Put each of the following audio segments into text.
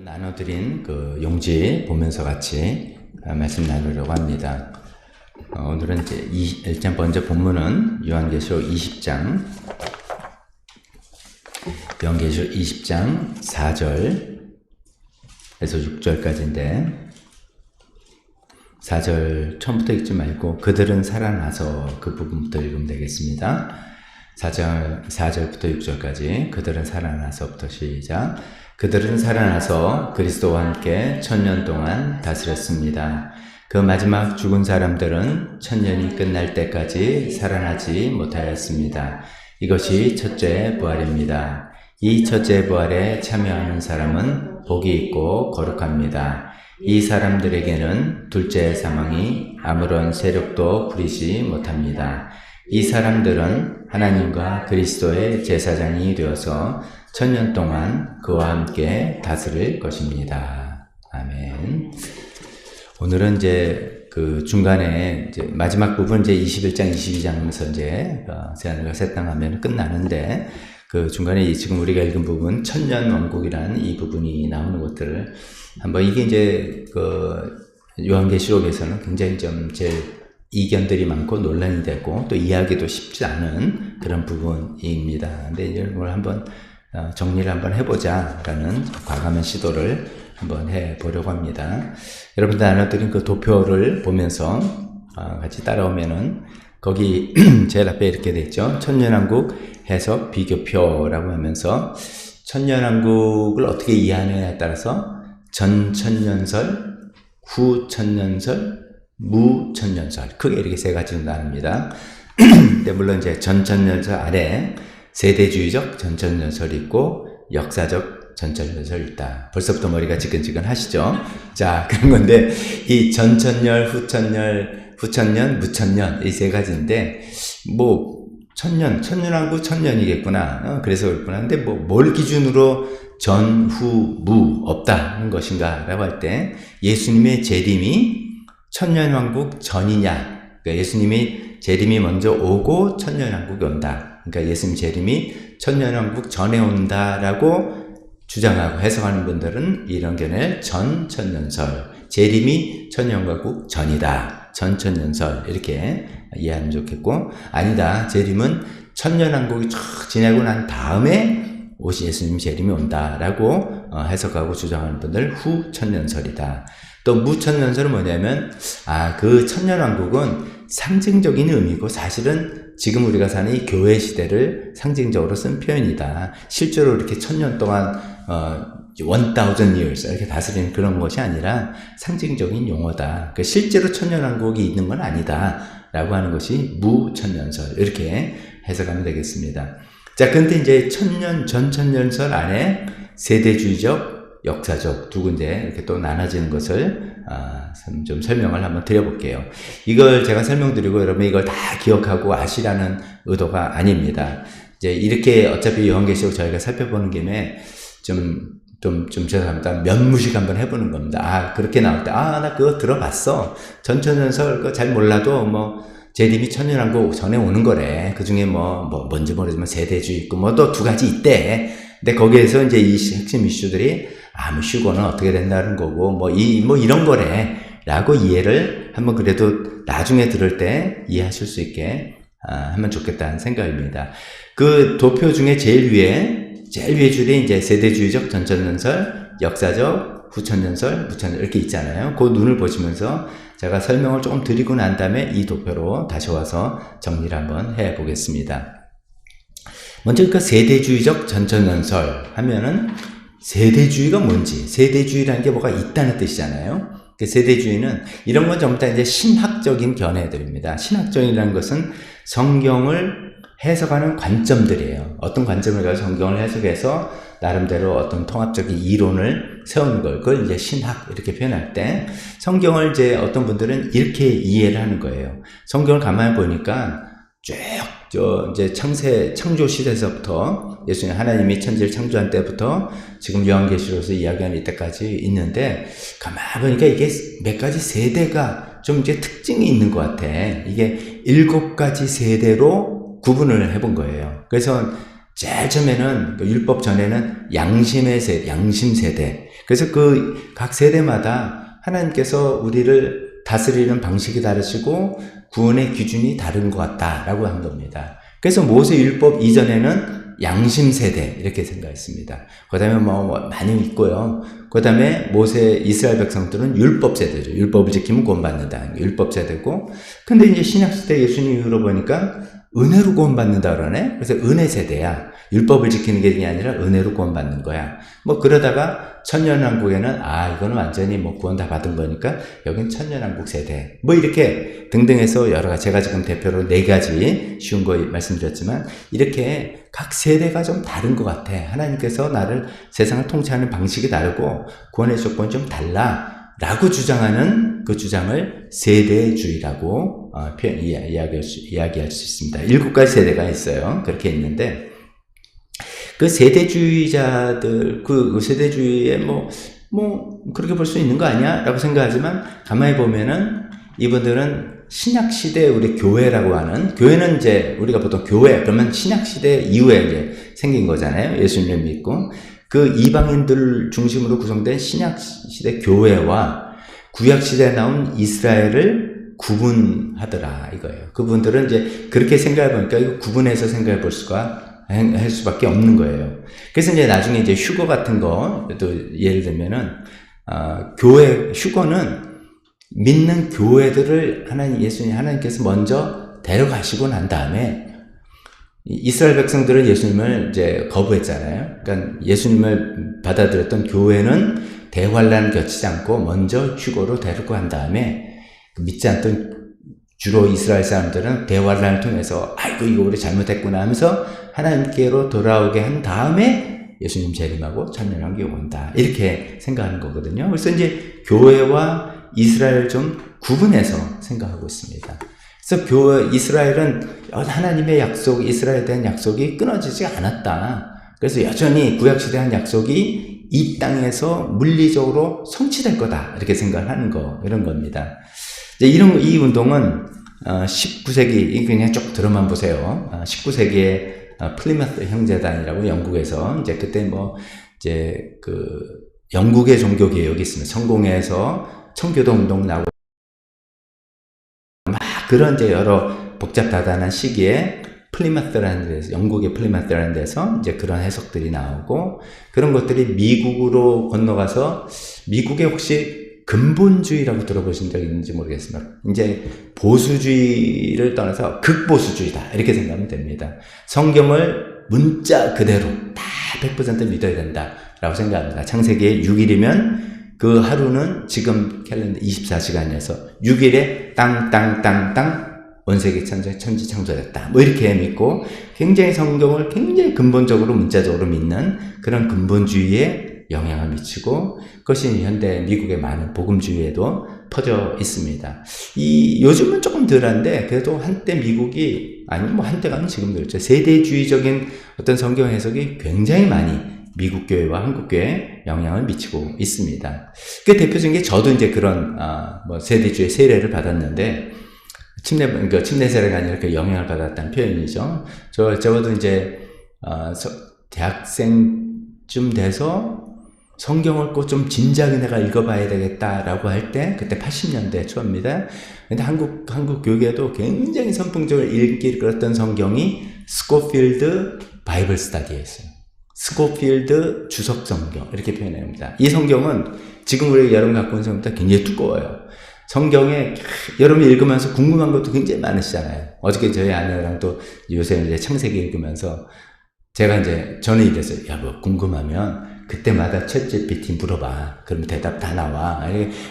나눠드린 그 용지 보면서 같이 말씀 나누려고 합니다. 오늘은 이제 일단 먼저 본문은 요한계시록 20장 4절에서 6절까지인데 4절 처음부터 읽지 말고 그들은 살아나서 그 부분부터 읽으면 되겠습니다. 4절부터 6절까지 그들은 살아나서부터 시작. 그들은 살아나서 그리스도와 함께 1000년 동안 다스렸습니다. 그 마지막 죽은 사람들은 1000년이 끝날 때까지 살아나지 못하였습니다. 이것이 첫째 부활입니다. 이 첫째 부활에 참여하는 사람은 복이 있고 거룩합니다. 이 사람들에게는 둘째 사망이 아무런 세력도 부리지 못합니다. 이 사람들은 하나님과 그리스도의 제사장이 되어서 1000년 동안 그와 함께 다스릴 것입니다. 아멘. 오늘은 이제 그 중간에 이제 마지막 부분 이제 21장, 22장에서 이제 새하늘과 새 땅 하면 끝나는데 그 중간에 지금 우리가 읽은 부분 1000년 왕국이라는 이 부분이 나오는 것들을 한번 이게 이제 그 요한계시록에서는 굉장히 좀 제일 이견들이 많고 논란이 되고 또 이해하기도 쉽지 않은 그런 부분입니다. 근데 이걸 한번 정리를 한번 해보자라는 과감한 시도를 한번 해보려고 합니다. 여러분들 나눠드린 그 도표를 보면서 같이 따라오면은 거기 제일 앞에 이렇게 돼 있죠. 천년왕국 해석 비교표라고 하면서 천년왕국을 어떻게 이해하느냐에 따라서 전천년설, 후천년설, 무천년설 크게 이렇게 세 가지로 나눕니다. 근데 물론 이제 전천년설 아래 세대주의적 전천년설이 있고 역사적 전천년설이 있다. 벌써부터 머리가 지근지근 하시죠? 자, 그런 건데 이 전천년, 후천년, 무천년 이 세 가지인데 뭐 천년왕국 천년이겠구나. 그래서 그렇구나. 근데 뭘 기준으로 전, 후, 무 없다는 것인가 라고 할 때 예수님의 재림이 천년왕국 전이냐. 그러니까 예수님이 재림이 먼저 오고 천년왕국이 온다. 그러니까 예수님 재림이 천년왕국 전에 온다라고 주장하고 해석하는 분들은 이런 견해를 전천년설, 재림이 천년왕국 전이다. 전천년설 이렇게 이해하면 좋겠고, 아니다. 재림은 천년왕국이 쫙 지나고 난 다음에 예수님 재림이 온다라고 해석하고 주장하는 분들 후천년설이다. 또 무천년설은 뭐냐면 그 천년왕국은 상징적인 의미고 사실은 지금 우리가 사는 이 교회 시대를 상징적으로 쓴 표현이다. 실제로 이렇게 1000년 동안 1000 years 이렇게 다스리는 그런 것이 아니라 상징적인 용어다. 그 실제로 천년왕국이 있는 건 아니다 라고 하는 것이 무천년설 이렇게 해석하면 되겠습니다. 자, 근데 이제 전천년설 안에 세대주의적 역사적 두 군데 이렇게 또 나눠지는 것을 좀 설명을 한번 드려볼게요. 이걸 제가 설명드리고 여러분 이걸 다 기억하고 아시라는 의도가 아닙니다. 이제 이렇게 어차피 요한계시록 저희가 살펴보는 김에 좀 죄송합니다. 면무식 한번 해보는 겁니다. 그렇게 나올 때 나 그거 들어봤어. 전천년설 그거 잘 몰라도 재림이 천년왕국 전에 오는 거래. 그 중에 뭔지 모르지만 세대주의 있고 또 두 가지 있대. 근데 거기에서 이제 이 핵심 이슈들이 휴거는 어떻게 된다는 거고 이런 거래 라고 이해를 한번 그래도 나중에 들을 때 이해하실 수 있게 하면 좋겠다는 생각입니다. 그 도표 중에 제일 위에 줄에 이제 세대주의적 전천년설, 역사적 후천년설, 무천년설 이렇게 있잖아요. 그 눈을 보시면서 제가 설명을 조금 드리고 난 다음에 이 도표로 다시 와서 정리를 한번 해 보겠습니다. 먼저 그 세대주의적 전천년설 하면은 세대주의가 뭔지, 세대주의라는 게 뭐가 있다는 뜻이잖아요. 그 세대주의는 이런 건 전부 다 이제 신학적인 견해들입니다. 신학적이라는 것은 성경을 해석하는 관점들이에요. 어떤 관점을 가지고 성경을 해석해서 나름대로 어떤 통합적인 이론을 세우는 걸, 그걸 이제 신학 이렇게 표현할 때 성경을 이제 어떤 분들은 이렇게 이해를 하는 거예요. 성경을 가만히 보니까 이제 창조 시대에서부터 예수님 하나님이 천지를 창조한 때부터 지금 요한계시록에서 이야기하는 이때까지 있는데 가만히 보니까 이게 몇 가지 세대가 좀 이제 특징이 있는 것 같아. 이게 7가지 세대로 구분을 해본 거예요. 그래서 제일 처음에는 율법 전에는 양심 세대, 그래서 그 각 세대마다 하나님께서 우리를 다스리는 방식이 다르시고 구원의 기준이 다른 것 같다라고 한 겁니다. 그래서 모세율법 이전에는 양심 세대 이렇게 생각했습니다. 그 다음에 뭐 많이 있고요. 그 다음에 모세 이스라엘 백성들은 율법 세대죠. 율법을 지키면 구원받는다. 율법 세대고. 근데 이제 신약 시대 예수님 이후로 보니까 은혜로 구원받는다 그러네. 그래서 은혜 세대야. 율법을 지키는 게 아니라 은혜로 구원받는 거야. 뭐 그러다가 천년왕국에는 이거는 완전히 뭐 구원 다 받은 거니까 여긴 천년왕국 세대. 뭐 이렇게 등등해서 여러 가지, 제가 지금 대표로 4가지 쉬운 거 말씀드렸지만 이렇게 각 세대가 좀 다른 것 같아. 하나님께서 나를 세상을 통치하는 방식이 다르고 구원의 조건이 좀 달라 라고 주장하는 그 주장을 세대주의라고 이야기할 수 있습니다. 7가지 세대가 있어요. 그렇게 있는데 그 세대주의자들, 그 세대주의에 그렇게 볼 수 있는 거 아니야? 라고 생각하지만, 가만히 보면은, 이분들은 신약시대 우리 교회라고 하는, 교회는 이제, 우리가 보통 교회, 그러면 신약시대 이후에 이제 생긴 거잖아요. 예수님을 믿고. 그 이방인들 중심으로 구성된 신약시대 교회와 구약시대에 나온 이스라엘을 구분하더라, 이거예요. 그분들은 이제 그렇게 생각해 보니까, 이거 구분해서 생각해 볼 수가 할 수밖에 없는 거예요. 그래서 이제 나중에 이제 휴거 같은 거, 또 예를 들면은, 교회, 휴거는 믿는 교회들을 하나님께서 먼저 데려가시고 난 다음에, 이스라엘 백성들은 예수님을 이제 거부했잖아요. 그러니까 예수님을 받아들였던 교회는 대환란 겹치지 않고 먼저 휴거로 데리고 한 다음에, 믿지 않던 주로 이스라엘 사람들은 대환란을 통해서 이거 우리 잘못했구나 하면서 하나님께로 돌아오게 한 다음에 예수님 재림하고 천년왕국이 온다. 이렇게 생각하는 거거든요. 그래서 이제 교회와 이스라엘 좀 구분해서 생각하고 있습니다. 그래서 이스라엘은 하나님의 약속, 이스라엘에 대한 약속이 끊어지지 않았다. 그래서 여전히 구약시대에 한 약속이 이 땅에서 물리적으로 성취될 거다. 이렇게 생각하는 이런 겁니다. 이 운동은 19세기, 그냥 쭉 들어만 보세요. 19세기에 플리머스 형제단이라고 영국에서, 이제 그때 영국의 종교 개혁이 있습니다. 성공해서 청교도 운동 나오고, 그런 이제 여러 복잡다단한 시기에 플리머스라는 데서, 영국의 플리머스라는 데서 이제 그런 해석들이 나오고, 그런 것들이 미국으로 건너가서, 미국에 혹시 근본주의라고 들어보신 적 있는지 모르겠습니다. 이제 보수주의를 떠나서 극보수주의다. 이렇게 생각하면 됩니다. 성경을 문자 그대로 다 100% 믿어야 된다. 라고 생각합니다. 창세기에 6일이면 그 하루는 지금 캘린더 24시간이어서 6일에 땅 원세계 천지 창조됐다. 이렇게 믿고 굉장히 성경을 굉장히 근본적으로 문자적으로 믿는 그런 근본주의에 영향을 미치고 그것이 현대 미국의 많은 복음주의에도 퍼져 있습니다. 요즘은 조금 덜한데 그래도 한때 미국이 한때가 아니면 지금도 그렇죠. 세대주의적인 어떤 성경 해석이 굉장히 많이 미국 교회와 한국 교회에 영향을 미치고 있습니다. 그 대표적인 게 저도 이제 그런 세대주의 세례를 받았는데 침례 세례가 아니라 이렇게 영향을 받았다는 표현이죠. 적어도 이제 대학생쯤 돼서 성경을 꼭 좀 진지하게 내가 읽어봐야 되겠다라고 할 때, 그때 80년대 초입니다. 근데 한국 교계도 굉장히 선풍적으로 읽기 끌었던 성경이 스코필드 바이블 스터디였어요. 스코필드 주석 성경, 이렇게 표현합니다. 이 성경은 지금 우리 여러분 갖고 온 성경보다 굉장히 두꺼워요. 성경에 여러분이 읽으면서 궁금한 것도 굉장히 많으시잖아요. 어저께 저희 아내랑 또 요새 이제 창세기 읽으면서 저는 이랬어요. 여보, 궁금하면 그때마다 챗GPT 물어봐. 그러면 대답 다 나와.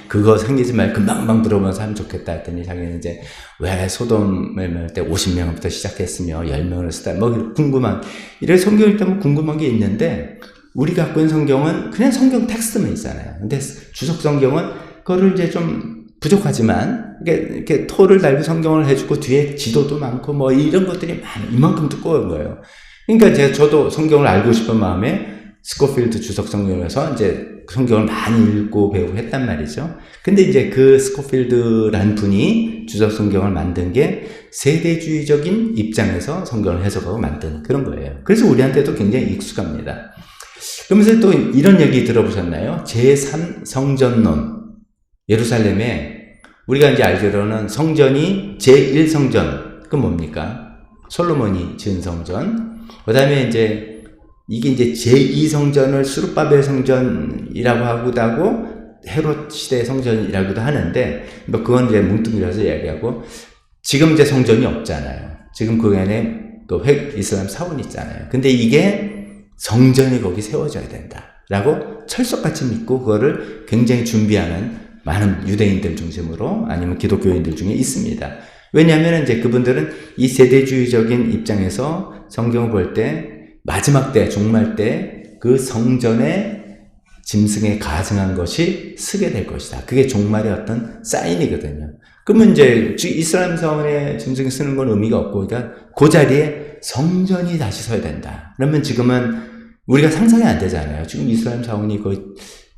그거 생기지 말고 금방 물어보면서 하면 좋겠다 했더니 자기는 이제 왜 소돔을 멸 때 50명부터 시작했으며 10명을 쓰다. 궁금한. 이래 성경 읽다 궁금한 게 있는데 우리 갖고 있는 성경은 그냥 성경 텍스트만 있잖아요. 근데 주석 성경은 그거를 이제 좀 부족하지만 이렇게 토를 달고 성경을 해주고 뒤에 지도도 많고 이런 것들이 이만큼 두꺼운 거예요. 그러니까 저도 성경을 알고 싶은 마음에 스코필드 주석 성경에서 이제 성경을 많이 읽고 배우고 했단 말이죠. 근데 이제 그 스코필드라는 분이 주석 성경을 만든 게 세대주의적인 입장에서 성경을 해석하고 만든 그런 거예요. 그래서 우리한테도 굉장히 익숙합니다. 그러면서 또 이런 얘기 들어보셨나요? 제3성전론. 예루살렘에 우리가 이제 알기로는 성전이 제1성전. 그건 뭡니까? 솔로몬이 지은 성전. 그 다음에 이제 이게 이제 제2성전을 수르바벨 성전이라고 하기도 하고 헤롯 시대 성전이라고도 하는데 뭐 그건 이제 뭉뚱이라서 이야기하고 지금 이제 성전이 없잖아요. 지금 그 안에 그 이슬람 사원이 있잖아요. 근데 이게 성전이 거기 세워져야 된다라고 철석같이 믿고 그거를 굉장히 준비하는 많은 유대인들 중심으로 아니면 기독교인들 중에 있습니다. 왜냐하면 이제 그분들은 이 세대주의적인 입장에서 성경을 볼 때 마지막 때, 종말 때 그 성전의 짐승에 가증한 것이 쓰게 될 것이다. 그게 종말의 어떤 사인이거든요. 그러면 이제 이슬람 사원의 짐승이 쓰는 건 의미가 없고, 그러니까 그 자리에 성전이 다시 서야 된다. 그러면 지금은 우리가 상상이 안 되잖아요. 지금 이슬람 사원이 거의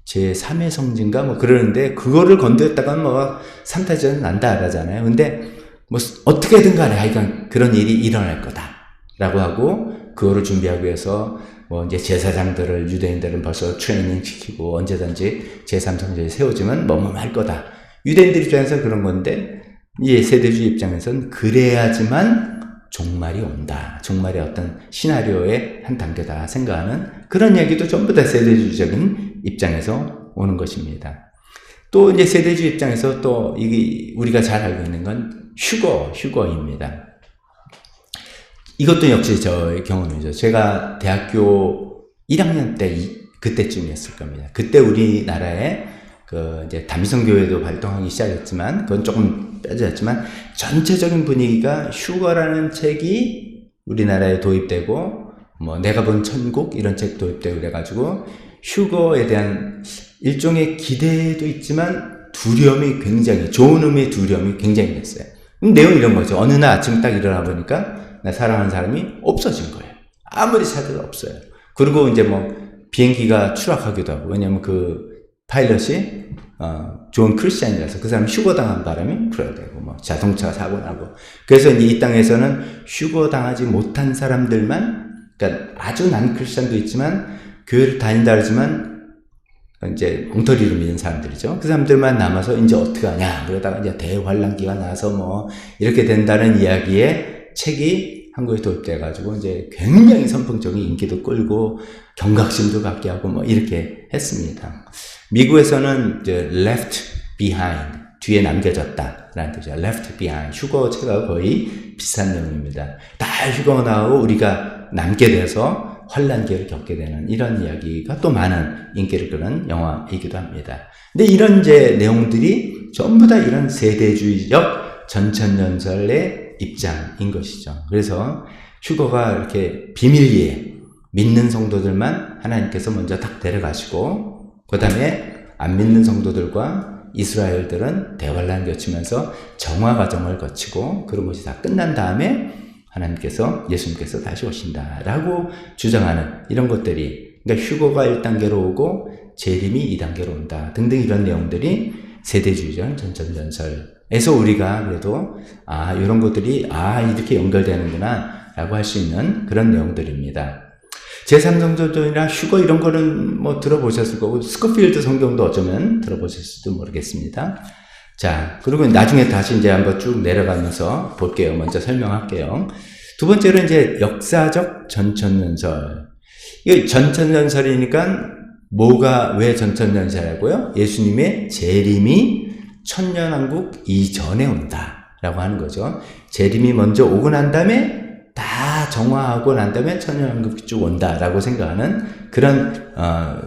제3의 성지인가 뭐 그러는데 그거를 건드렸다가 뭐 삼타전 난다 그러잖아요. 근데 뭐 어떻게든 간에 하여간 그런 일이 일어날 거다라고 하고 그거를 준비하기 위해서 뭐 이제 제사장들을 유대인들은 벌써 트레이닝 시키고 언제든지 제3성전이 세워지면 뭐뭐 할 거다. 유대인들 입장에서 그런 건데 이 세대주의 입장에서는 그래야지만 종말이 온다. 종말의 어떤 시나리오의 한 단계다 생각하는 그런 얘기도 전부 다 세대주의적인 입장에서 오는 것입니다. 또 이제 세대주의 입장에서 또 이게 우리가 잘 알고 있는 건 휴거입니다. 이것도 역시 저의 경험이죠. 제가 대학교 1학년 때 그때쯤이었을 겁니다. 그때 우리나라에 그 이제 다미성교회도 발동하기 시작했지만 그건 조금 빼졌지만 전체적인 분위기가 휴거라는 책이 우리나라에 도입되고 뭐 내가 본 천국 이런 책 도입되고 그래가지고 휴거에 대한 일종의 기대도 있지만 두려움이 굉장히 좋은 의미의 두려움이 굉장히 됐어요. 내용이 이런 거죠. 어느 날 아침 딱 일어나 보니까 나 사랑하는 사람이 없어진 거예요. 아무리 찾아도 없어요. 그리고 이제 뭐 비행기가 추락하기도 하고 왜냐면 그 파일럿이 좋은 크리스찬이라서 그 사람이 휴거당한 바람에 그래야 되고 뭐 자동차 사고 나고 그래서 이제 이 땅에서는 휴거당하지 못한 사람들만 그러니까 아주 난 크리스찬도 있지만 교회를 다닌다 그러지만 이제 엉터리를 믿는 사람들이죠. 그 사람들만 남아서 이제 어떻게 하냐 그러다가 이제 대환란기가 나서 뭐 이렇게 된다는 이야기에 책이 한국에 도입돼가지고 이제 굉장히 선풍적인 인기도 끌고 경각심도 갖게 하고 뭐 이렇게 했습니다. 미국에서는 이제 left behind 뒤에 남겨졌다라는 뜻이죠. left behind 휴거체가 거의 비슷한 내용입니다. 다 휴거가 나오고 우리가 남게 돼서 환란기를 겪게 되는 이런 이야기가 또 많은 인기를 끄는 영화이기도 합니다. 근데 이런 이제 내용들이 전부 다 이런 세대주의적 전천년설의 입장인 것이죠. 그래서 휴거가 이렇게 비밀리에 믿는 성도들만 하나님께서 먼저 딱 데려가시고 그 다음에 안 믿는 성도들과 이스라엘들은 대환란 거치면서 정화 과정을 거치고 그런 것이 다 끝난 다음에 하나님께서 예수님께서 다시 오신다라고 주장하는 이런 것들이 그러니까 휴거가 1단계로 오고 재림이 2단계로 온다 등등 이런 내용들이 세대주의적 전천전설에서 우리가 그래도 이런 것들이 이렇게 연결되는구나 라고 할 수 있는 그런 내용들입니다. 제3성전이나 휴거 이런 거는 뭐 들어보셨을 거고 스코필드 성경도 어쩌면 들어보셨을지도 모르겠습니다. 자, 그리고 나중에 다시 이제 한번 쭉 내려가면서 볼게요. 먼저 설명할게요. 두 번째로 이제 역사적 전천전설. 이 전천전설이니까 뭐가 왜 전천전설이라고요? 예수님의 재림이 천년왕국 이전에 온다라고 하는 거죠. 재림이 먼저 오고 난 다음에 다 정화하고 난 다음에 천년왕국이 쭉 온다라고 생각하는 그런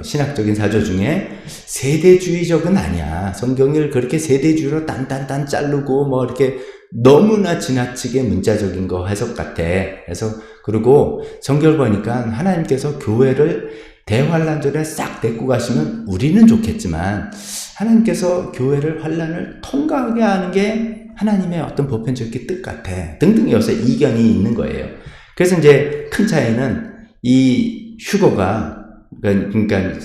신학적인 사조 중에 세대주의적은 아니야. 성경을 그렇게 세대주의로 딴딴딴 자르고 뭐 이렇게 너무나 지나치게 문자적인 거 해석 같아. 그래서 그리고 성경을 보니까 하나님께서 교회를 대환란 전에 싹 데리고 가시면 우리는 좋겠지만 하나님께서 교회를 환란을 통과하게 하는 게 하나님의 어떤 보편적인 뜻 같아. 등등 여기서 이견이 있는 거예요. 그래서 이제 큰 차이는 이 휴거가 그러니까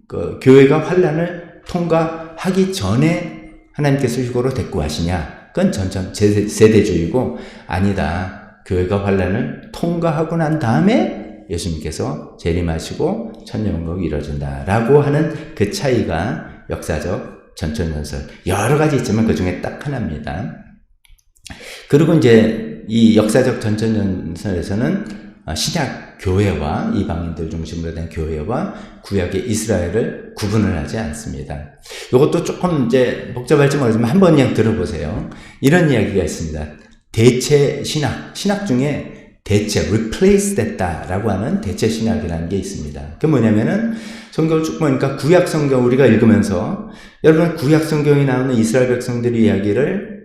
그 교회가 환란을 통과하기 전에 하나님께서 휴거로 데리고 가시냐? 그건 세대주의고 아니다. 교회가 환란을 통과하고 난 다음에 예수님께서 재림하시고 천년왕국이 이루어진다라고 하는 그 차이가 역사적 전천전설. 여러 가지 있지만 그 중에 딱 하나입니다. 그리고 이제 이 역사적 전천전설에서는 신약 교회와 이방인들 중심으로 된 교회와 구약의 이스라엘을 구분을 하지 않습니다. 이것도 조금 이제 복잡할지 모르지만 한번 그냥 들어보세요. 이런 이야기가 있습니다. 대체 신학 중에 대체, replace 됐다라고 하는 대체 신학이라는 게 있습니다. 그게 뭐냐면은 성경을 쭉 보니까 구약 성경 우리가 읽으면서 여러분 구약 성경에 나오는 이스라엘 백성들의 이야기를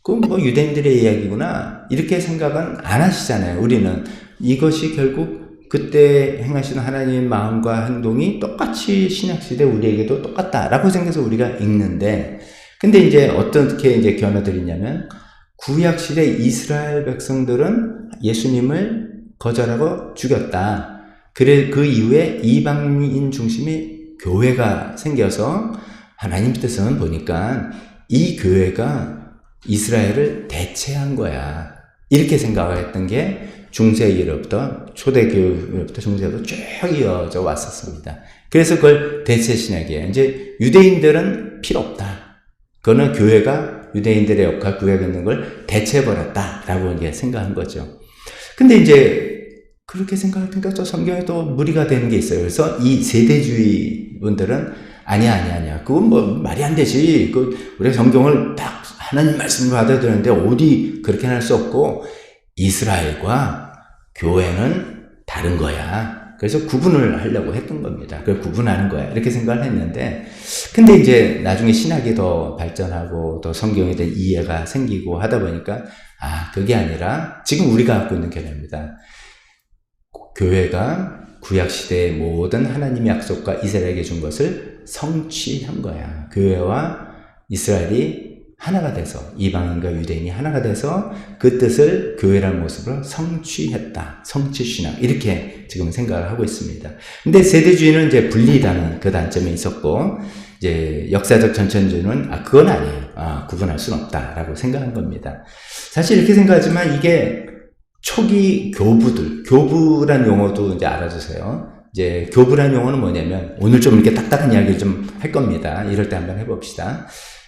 그 뭐 유대인들의 이야기구나 이렇게 생각은 안 하시잖아요. 우리는 이것이 결국 그때 행하시는 하나님의 마음과 행동이 똑같이 신약시대 우리에게도 똑같다라고 생각해서 우리가 읽는데, 근데 이제 어떻게 이제 견해들이 있냐면, 구약시대 이스라엘 백성들은 예수님을 거절하고 죽였다. 그래, 그 이후에 이방인 중심의 교회가 생겨서 하나님 뜻은 보니까 이 교회가 이스라엘을 대체한 거야. 이렇게 생각했던 게 중세기로부터 초대교회로부터 중세기로 쭉 이어져 왔었습니다. 그래서 그걸 대체 신학이에요. 이제 유대인들은 필요 없다. 그거는 교회가 유대인들의 역할, 구약에 있는 걸 대체해버렸다라고 이제 생각한 거죠. 근데 이제 그렇게 생각하니까 또 성경에 또 무리가 되는 게 있어요. 그래서 이 세대주의 분들은 아니야. 그건 뭐 말이 안 되지. 우리가 성경을 딱 하나님 말씀을 받아들였는데 어디 그렇게 할 수 없고 이스라엘과 교회는 다른 거야. 그래서 구분을 하려고 했던 겁니다. 그걸 구분하는 거야. 이렇게 생각을 했는데, 근데 이제 나중에 신학이 더 발전하고 또 성경에 대한 이해가 생기고 하다 보니까, 그게 아니라 지금 우리가 갖고 있는 개념입니다. 교회가 구약시대의 모든 하나님의 약속과 이스라엘에게 준 것을 성취한 거야. 교회와 이스라엘이 하나가 돼서, 이방인과 유대인이 하나가 돼서 그 뜻을 교회라는 모습으로 성취했다. 성취신학. 이렇게 지금 생각을 하고 있습니다. 근데 세대주의는 이제 분리라는 그 단점이 있었고, 이제 역사적 전천주의는 그건 아니에요. 구분할 수는 없다라고 생각한 겁니다. 사실 이렇게 생각하지만 이게 초기 교부란 용어도 이제 알아주세요. 이제 교부란 용어는 뭐냐면, 오늘 좀 이렇게 딱딱한 이야기를 좀 할 겁니다. 이럴 때 한번 해봅시다.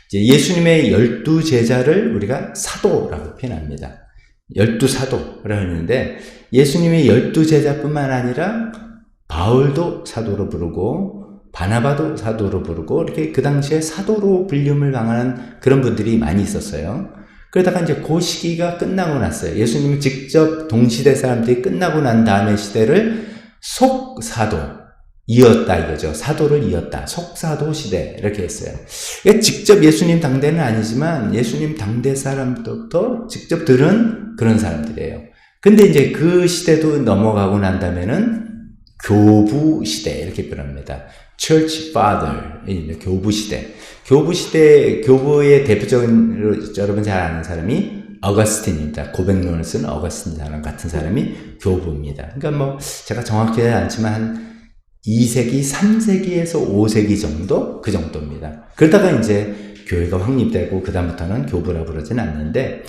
이제 예수님의 12제자를 우리가 사도라고 표현합니다. 12사도라고 하는데, 예수님의 12제자뿐만 아니라 바울도 사도로 부르고 바나바도 사도로 부르고 이렇게 그 당시에 사도로 불림을 당하는 그런 분들이 많이 있었어요. 그러다가 이제 그 시기가 끝나고 났어요. 예수님이 직접 동시대 사람들이 끝나고 난 다음의 시대를 속사도 이었다 이거죠. 사도를 이었다. 속사도 시대 이렇게 했어요. 직접 예수님 당대는 아니지만 예수님 당대 사람들부터 직접 들은 그런 사람들이에요. 근데 이제 그 시대도 넘어가고 난 다음에는 교부 시대 이렇게 표현합니다. Church Father, 교부 시대. 교부 시대, 교부의 대표적인 여러분 잘 아는 사람이 어거스틴입니다. 고백론을 쓴 어거스틴 사람 같은 사람이 교부입니다. 그러니까 뭐 제가 정확하지 않지만 한 2세기, 3세기에서 5세기 정도? 그 정도입니다. 그러다가 이제 교회가 확립되고 그다음부터는 교부라고 부르진 않는데,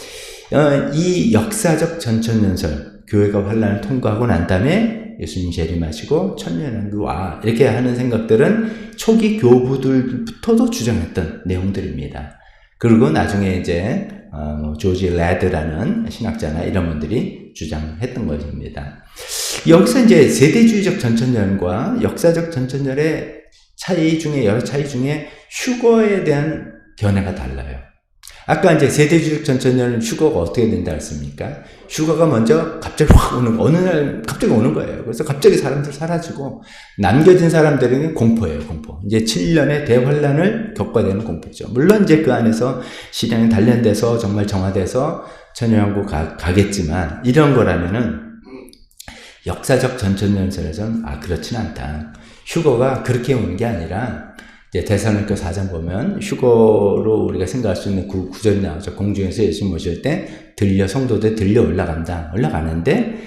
이 역사적 전천연설, 교회가 환란을 통과하고 난 다음에 예수님 재림하시고 천년왕국 와 이렇게 하는 생각들은 초기 교부들부터도 주장했던 내용들입니다. 그리고 나중에 이제 조지 레드라는 신학자나 이런 분들이 주장했던 것입니다. 여기서 이제 세대주의적 전천절과 역사적 전천절의 차이 중에 여러 차이 중에 휴거에 대한 견해가 달라요. 아까 이제 세대주의적 전천절은 휴거가 어떻게 된다 했습니까? 휴거가 먼저 갑자기 확 오는, 어느 날 갑자기 오는 거예요. 그래서 갑자기 사람들 사라지고 남겨진 사람들에게는 공포예요, 공포. 이제 7년의 대환란을 겪어야 되는 공포죠. 물론 이제 그 안에서 시련이 단련돼서 정말 정화돼서 천년왕국 가겠지만, 이런 거라면은 역사적 전천연설에서는 그렇지는 않다. 휴거가 그렇게 오는 게 아니라, 이제 데살로니가 4장 보면 휴거로 우리가 생각할 수 있는 구절이 나오죠. 공중에서 예수님 모실 때 성도들 들려 올라가는데,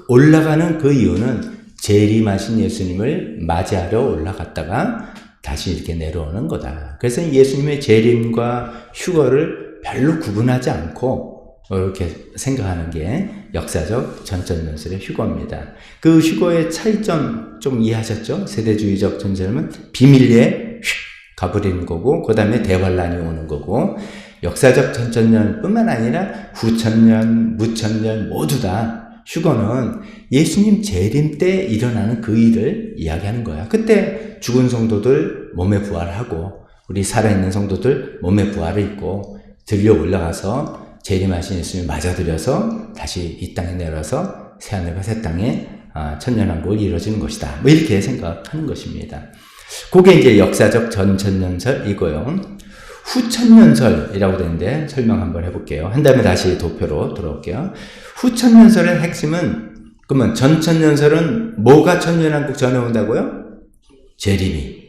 올라가는 그 이유는 재림하신 예수님을 맞이하러 올라갔다가 다시 이렇게 내려오는 거다. 그래서 예수님의 재림과 휴거를 별로 구분하지 않고 이렇게 생각하는 게 역사적 전천년설의 휴거입니다. 그 휴거의 차이점 좀 이해하셨죠? 세대주의적 전천년은 비밀리에 휙 가버리는 거고, 그 다음에 대환란이 오는 거고, 역사적 전천년 뿐만 아니라 후천년, 무천년 모두 다 휴거는 예수님 재림 때 일어나는 그 일을 이야기하는 거야. 그때 죽은 성도들 몸에 부활하고, 우리 살아있는 성도들 몸에 부활을 입고 들려 올라가서 재림하신 예수님을 맞아들여서 다시 이 땅에 내려서 새하늘과 새 땅에 천년왕국을 이루어지는 것이다. 뭐 이렇게 생각하는 것입니다. 그게 이제 역사적 전천년설이고요. 후천년설이라고 되는데 설명 한번 해볼게요. 한 다음에 다시 도표로 돌아올게요. 후천년설의 핵심은, 그러면 전천년설은 뭐가 천년왕국 전에 온다고요? 재림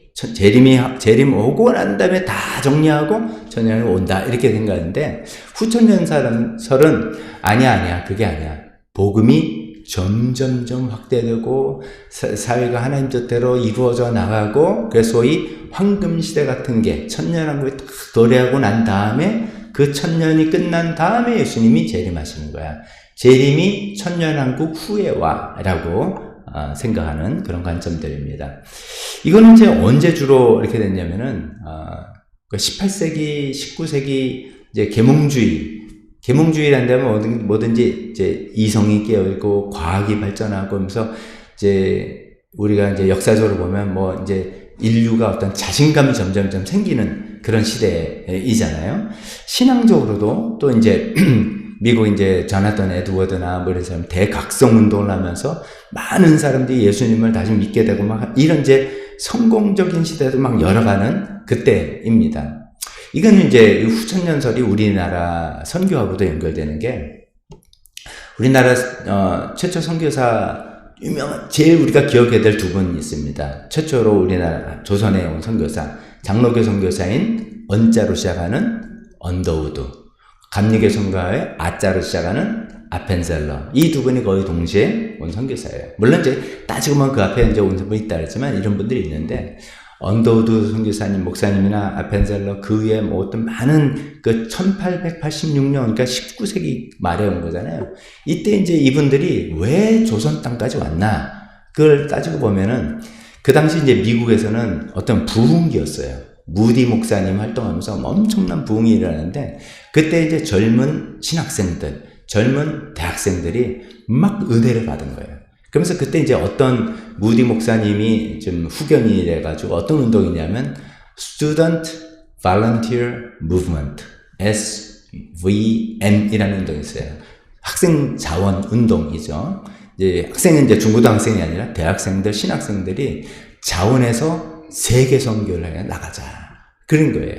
오고 난 다음에 다 정리하고 천년왕국 온다. 이렇게 생각하는데, 후천년설은 아니야. 그게 아니야. 복음이 점점점 확대되고 사회가 하나님 뜻대로 이루어져 나가고, 그래서 소위 황금시대 같은 게 천년왕국이 딱 도래하고 난 다음에, 그 천년이 끝난 다음에 예수님이 재림하시는 거야. 재림이 천년왕국 후에 와 라고 생각하는 그런 관점들입니다. 이거는 이제 언제 주로 이렇게 됐냐면은 18세기, 19세기 이제 계몽주의라는 데는 뭐든지 이제 이성이 깨어있고 과학이 발전하고 하면서 이제 우리가 이제 역사적으로 보면 뭐 이제 인류가 어떤 자신감이 점점점 생기는 그런 시대이잖아요. 신앙적으로도 또 이제 미국 이제 조나단 에드워드나 뭐 이런 사람 대각성 운동을 하면서 많은 사람들이 예수님을 다시 믿게 되고 막 이런 이제 성공적인 시대도 막 열어가는 그때입니다. 이건 이제 후천년설이 우리나라 선교하고도 연결되는 게, 우리나라 최초 선교사 유명한 제일 우리가 기억해야 될 두 분 있습니다. 최초로 우리나라 조선에 온 선교사, 장로교 선교사인 언자로 시작하는 언더우드, 감리교 선교사의 아자로 시작하는 아펜셀러, 이 두 분이 거의 동시에 온 선교사예요. 물론 이제 따지고 보면 그 앞에 이제 온 분이 있다 그랬지만 이런 분들이 있는데, 언더우드 선교사님, 목사님이나 아펜셀러, 그 위에 뭐 어떤 많은 그 1886년, 그러니까 19세기 말에 온 거잖아요. 이때 이제 이분들이 왜 조선 땅까지 왔나? 그걸 따지고 보면은 그 당시 이제 미국에서는 어떤 부흥기였어요. 무디 목사님 활동하면서 엄청난 부흥이 일어나는데, 그때 이제 젊은 신학생들, 젊은 대학생들이 막 은혜를 받은 거예요. 그러면서 그때 이제 어떤 무디 목사님이 좀 후견이 돼가지고 어떤 운동이냐면 Student Volunteer Movement, SVM이라는 운동이 있어요. 학생 자원 운동이죠. 이제 학생은 이제 중고등학생이 아니라 대학생들, 신학생들이 자원해서 세계 선교를 해 나가자. 그런 거예요.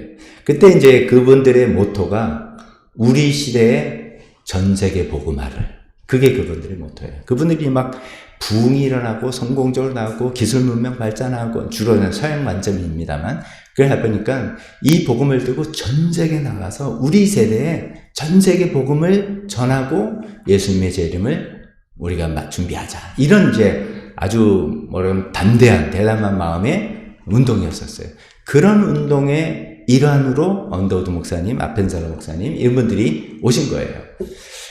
그때 이제 그분들의 모토가 우리 시대의 전 세계 복음화를. 그게 그분들의 모토예요. 그분들이 막 부흥이 일어나고 성공적으로 나오고 기술 문명 발전하고, 주로는 서양 관점입니다만, 그러다 보니까 이 복음을 들고 전 세계에 나가서 우리 세대에 전 세계 복음을 전하고 예수님의 재림을 우리가 준비하자. 이런 이제 아주 뭐라면 담대한 대담한 마음의 운동이었었어요. 그런 운동의 일환으로 언더우드 목사님, 아펜셀러 목사님 이분들이 오신 거예요.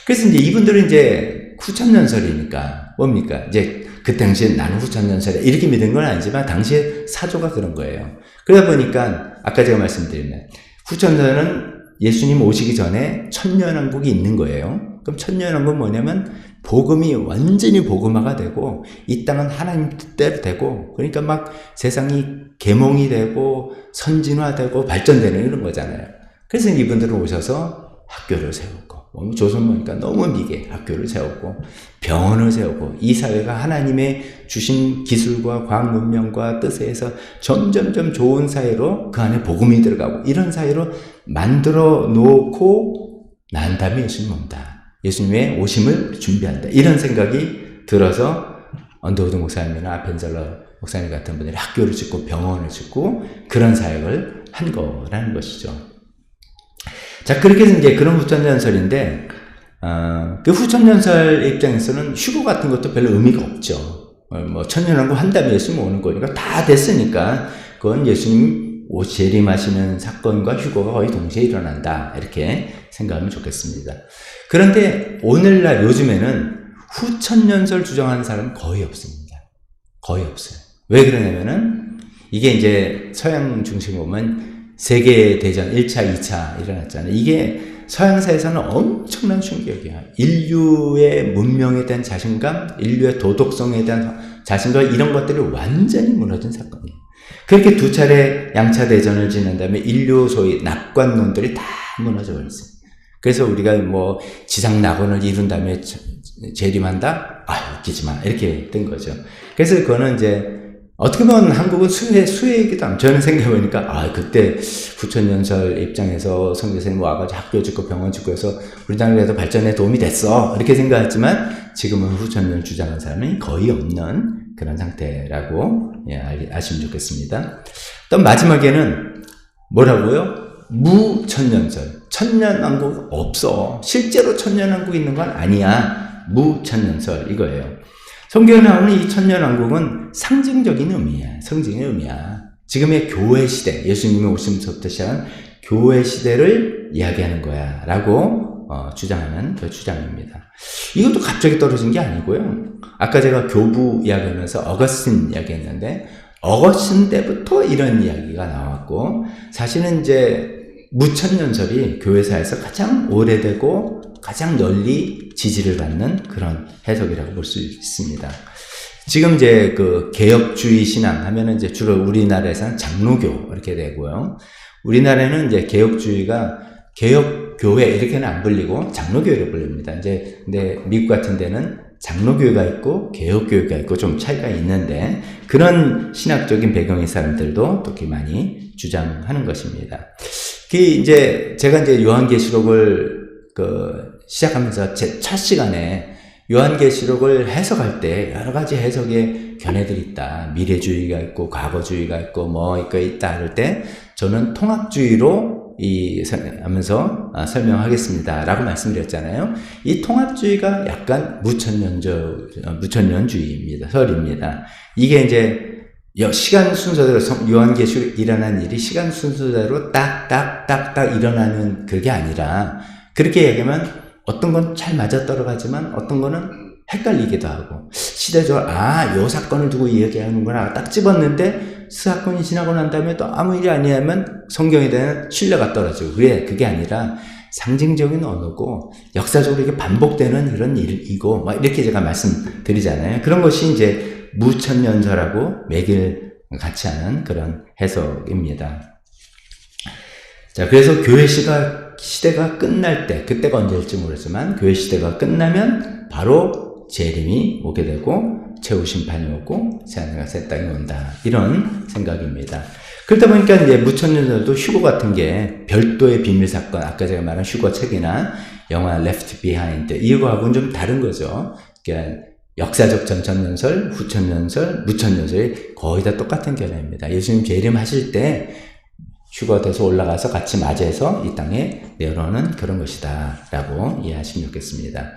그래서 이제 이분들은 이제 후천년설이니까 뭡니까? 이제 그 당시에 나는 후천년설에 이렇게 믿은 건 아니지만 당시에 사조가 그런 거예요. 그러다 보니까 아까 제가 말씀드리면 후천년은 예수님 오시기 전에 천년왕국이 있는 거예요. 그럼 천년왕국은 뭐냐면 복음이 완전히 복음화가 되고 이 땅은 하나님 뜻대로 되고, 그러니까 막 세상이 계몽이 되고 선진화되고 발전되는 이런 거잖아요. 그래서 이분들은 오셔서 학교를 세우고, 조선 보니까 너무 미개 학교를 세우고 병원을 세우고, 이 사회가 하나님의 주신 기술과 과학 문명과 뜻에 의해서 점점점 좋은 사회로 그 안에 복음이 들어가고 이런 사회로 만들어 놓고 난 다음에 예수님 온다. 예수님의 오심을 준비한다. 이런 생각이 들어서 언더우드 목사님이나 아펜셀러 목사님 같은 분들이 학교를 짓고 병원을 짓고 그런 사역을 한 거라는 것이죠. 자, 그렇게 해서 이제 그런 후천년설인데, 그 후천년설 입장에서는 휴거 같은 것도 별로 의미가 없죠. 뭐, 천년왕국 한 다음에 예수님 오는 거니까 다 됐으니까, 그건 예수님 재림하시는 사건과 휴거가 거의 동시에 일어난다. 이렇게 생각하면 좋겠습니다. 그런데 오늘날 요즘에는 후천년설 주장하는 사람은 거의 없습니다. 거의 없어요. 왜 그러냐면은 이게 이제 서양 중심으로 보면 세계대전 1차, 2차 일어났잖아요. 이게 서양사에서는 엄청난 충격이야. 인류의 문명에 대한 자신감, 인류의 도덕성에 대한 자신감, 이런 것들이 완전히 무너진 사건이에요. 그렇게 두 차례 양차 대전을 지난 다음에 인류 소위 낙관론들이 다 무너져 버렸어요. 그래서 우리가 뭐 지상 낙원을 이룬 다음에 재림한다? 아, 웃기지 마. 이렇게 된 거죠. 그래서 그거는 이제 어떻게 보면 한국은 수혜이기도 합니다. 저는 생각해보니까, 아, 그때 후천년설 입장에서 성교사님 와가지고 학교 짓고 병원 짓고 해서 우리나라에도 발전에 도움이 됐어. 이렇게 생각했지만 지금은 후천년 주장하는 사람이 거의 없는 그런 상태라고 아시면 좋겠습니다. 또 마지막에는 뭐라고요? 무천년설. 천년왕국 없어. 실제로 천년왕국이 있는 건 아니야. 무천년설 이거예요. 성경에 나오는 이 천년왕국은 상징적인 의미야. 상징의 의미야. 지금의 교회 시대, 예수님이 오심부터 시작한 교회 시대를 이야기하는 거야 라고 주장하는 그 주장입니다. 이것도 갑자기 떨어진 게 아니고요. 아까 제가 교부 이야기하면서 어거스틴 이야기했는데 어거스틴 때부터 이런 이야기가 나왔고, 사실은 이제 무천년설이 교회사에서 가장 오래되고 가장 널리 지지를 받는 그런 해석이라고 볼 수 있습니다. 지금 이제 그 개혁주의 신앙 하면은 이제 주로 우리나라에서는 장로교 이렇게 되고요. 우리나라에는 이제 개혁주의가 개혁교회 이렇게는 안 불리고 장로교회로 불립니다. 이제 근데 미국 같은 데는 장로교회가 있고 개혁교회가 있고 좀 차이가 있는데, 그런 신학적인 배경의 사람들도 또 많이 주장하는 것입니다. 이제 제가 이제 요한계시록을 시작하면서 제 첫 시간에 요한계시록을 해석할 때 여러 가지 해석의 견해들이 있다. 미래주의가 있고 과거주의가 있고 뭐 있다 할 때 저는 통합주의로 하면서 설명하겠습니다 라고 말씀드렸잖아요. 이 통합주의가 약간 무천년주의입니다. 설입니다. 이게 이제 시간 순서대로 요한계시록 일어난 일이 시간 순서대로 딱딱딱딱 일어나는 그게 아니라, 그렇게 얘기하면 어떤 건 잘 맞아떨어가지만 어떤 거는 헷갈리기도 하고, 시대적으로 요 사건을 두고 이야기하는구나 딱 집었는데 사건이 지나고 난 다음에 또 아무 일이 아니냐면 성경에 대한 신뢰가 떨어지고, 그게 아니라 상징적인 언어고 역사적으로 이게 반복되는 이런 일이고 막 이렇게 제가 말씀드리잖아요. 그런 것이 이제 무천년설하고 매길 같이 하는 그런 해석입니다. 자, 그래서 교회 시대가 끝날 때, 그때가 언제일지 모르지만 교회 시대가 끝나면 바로 재림이 오게 되고 최후 심판이 오고 새하늘과 새 땅이 온다, 이런 생각입니다. 그러다 보니까 이제 무천년설도 휴거 같은 게 별도의 비밀 사건, 아까 제가 말한 휴거 책이나 영화 Left Behind 이거하고는 좀 다른 거죠. 그러니까 역사적 전천년설, 후천년설, 무천년설이 거의 다 똑같은 견해입니다. 예수님 재림하실 때 휴거돼서 올라가서 같이 맞이해서 이 땅에 내려오는 그런 것이다 라고 이해하시면 좋겠습니다.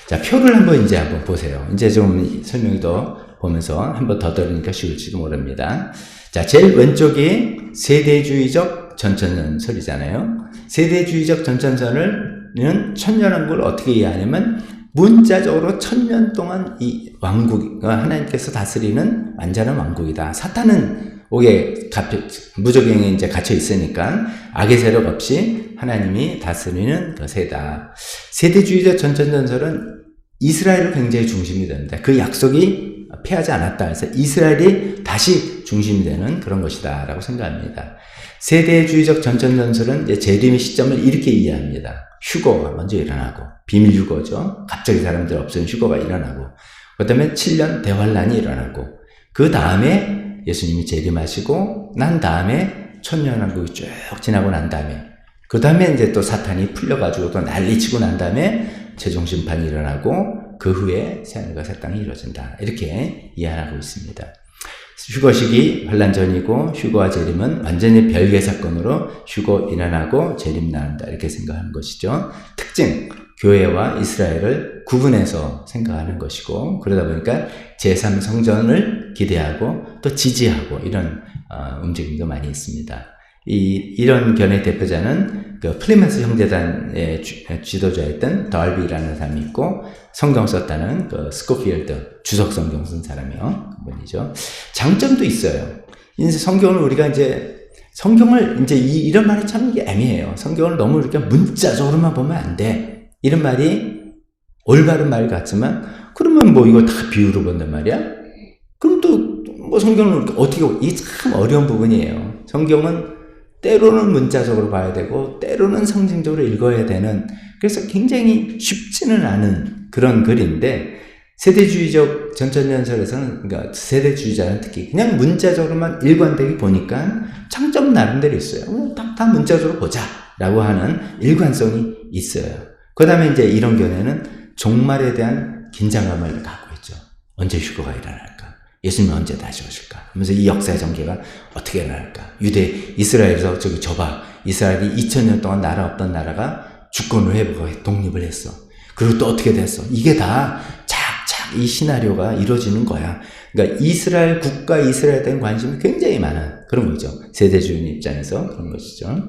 자, 표를 한번 보세요. 이제 좀 설명이 더 보면서 한번 더 들으니까 쉬울지도 모릅니다. 자, 제일 왼쪽이 세대주의적 전천년설이잖아요. 세대주의적 전천년설은 천년왕국을 어떻게 이해하냐면, 문자적으로 1000년 동안 이 하나님께서 다스리는 완전한 왕국이다. 사탄은 무적행에 이제 갇혀 있으니까 악의 세력 없이 하나님이 다스리는 그 세다. 세대주의적 전천전설은 이스라엘을 굉장히 중심이 됩니다. 그 약속이 패하지 않았다 해서 이스라엘이 다시 중심이 되는 그런 것이다 라고 생각합니다. 세대주의적 전천전설은 이제 재림의 시점을 이렇게 이해합니다. 휴거가 먼저 일어나고, 비밀 휴거죠. 갑자기 사람들 없어진 휴거가 일어나고, 그 다음에 7년 대환란이 일어나고, 그 다음에 예수님이 재림하시고 난 다음에 천년왕국이 쭉 지나고 난 다음에, 그 다음에 이제 또 사탄이 풀려가지고 또 난리치고 난 다음에 최종 심판이 일어나고, 그 후에 새하늘과 새 땅이 이루어진다, 이렇게 이해하고 있습니다. 휴거 시기 환란 전이고, 휴거와 재림은 완전히 별개 사건으로 휴거 일어나고 재림 나온다, 이렇게 생각하는 것이죠. 특징, 교회와 이스라엘을 구분해서 생각하는 것이고, 그러다 보니까 제3성전을 기대하고 또 지지하고 이런 움직임도 많이 있습니다. 이런 견해 대표자는 그 플리머스 형제단의 지도자였던 달비라는 사람이 있고, 성경 썼다는 그 스코필드, 주석 성경 쓴 사람이요. 그분이죠. 장점도 있어요. 이제 성경을 우리가 성경을 이런 말이 참 애매해요. 성경을 너무 이렇게 문자적으로만 보면 안 돼. 이런 말이 올바른 말 같지만, 그러면 뭐 이거 다 비유로 본단 말이야? 그럼 또 뭐 성경을 어떻게, 이게 참 어려운 부분이에요. 성경은 때로는 문자적으로 봐야 되고, 때로는 상징적으로 읽어야 되는, 그래서 굉장히 쉽지는 않은 그런 글인데, 세대주의적 전천전설에서는, 그러니까 세대주의자는 특히 그냥 문자적으로만 일관되게 보니까 장점 나름대로 있어요. 다 문자적으로 보자 라고 하는 일관성이 있어요. 그 다음에 이제 이런 견해는 종말에 대한 긴장감을 갖고 있죠. 언제 휴거가 일어날까? 예수님은 언제 다시 오실까? 하면서 이 역사의 전개가 어떻게 일어날까? 이스라엘에서 저봐. 이스라엘이 2000년 동안 나라 없던 나라가 주권을 회복하고 독립을 했어. 그리고 또 어떻게 됐어? 이게 다 착착 이 시나리오가 이루어지는 거야. 그러니까 이스라엘 국가, 이스라엘에 대한 관심이 굉장히 많은 그런 거죠. 세대주의 입장에서 그런 것이죠.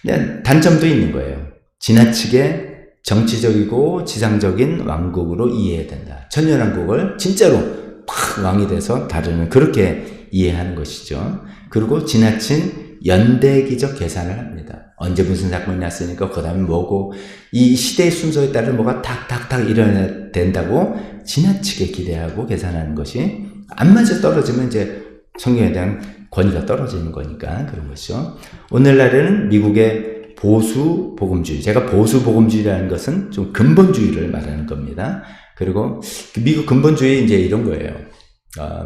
근데 단점도 있는 거예요. 지나치게 정치적이고 지상적인 왕국으로 이해해야 된다. 천년왕국을 진짜로 팍 왕이 돼서 다루는, 그렇게 이해하는 것이죠. 그리고 지나친 연대기적 계산을 합니다. 언제 무슨 사건이 났으니까 그 다음에 뭐고, 이 시대의 순서에 따라 뭐가 탁탁탁 일어나야 된다고 지나치게 기대하고 계산하는 것이 안 맞아 떨어지면 이제 성경에 대한 권위가 떨어지는 거니까 그런 것이죠. 오늘날에는 미국의 보수 복음주의, 제가 보수 복음주의라는 것은 좀 근본주의를 말하는 겁니다. 그리고 미국 근본주의 이제 이런 거예요.